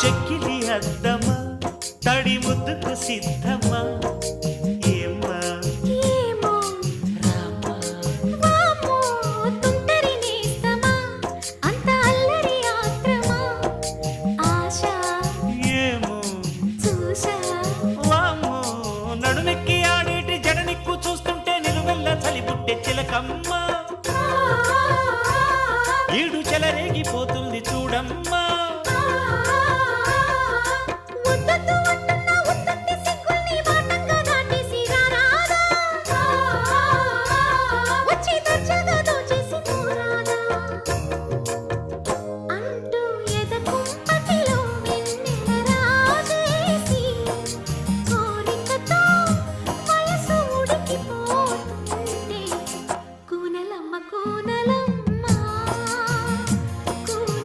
చెక్కిలి అద్దమా తడి ముద్దుకు సిద్ధమా ఏమ్మా ఏమో రామ్మా వామ్మో తుంటరి నేస్తమా అంత అల్లరి ఆత్రమా ఆశ ఏమో చూశా వామ్మో నడుమెక్కి ఆడేటి జడనిక్కు చూస్తుంటే నిలువెల్ల చలిబుట్టే చిలకమ్మ ఈడు చెలరేగిపోతుంది చూడమ్మా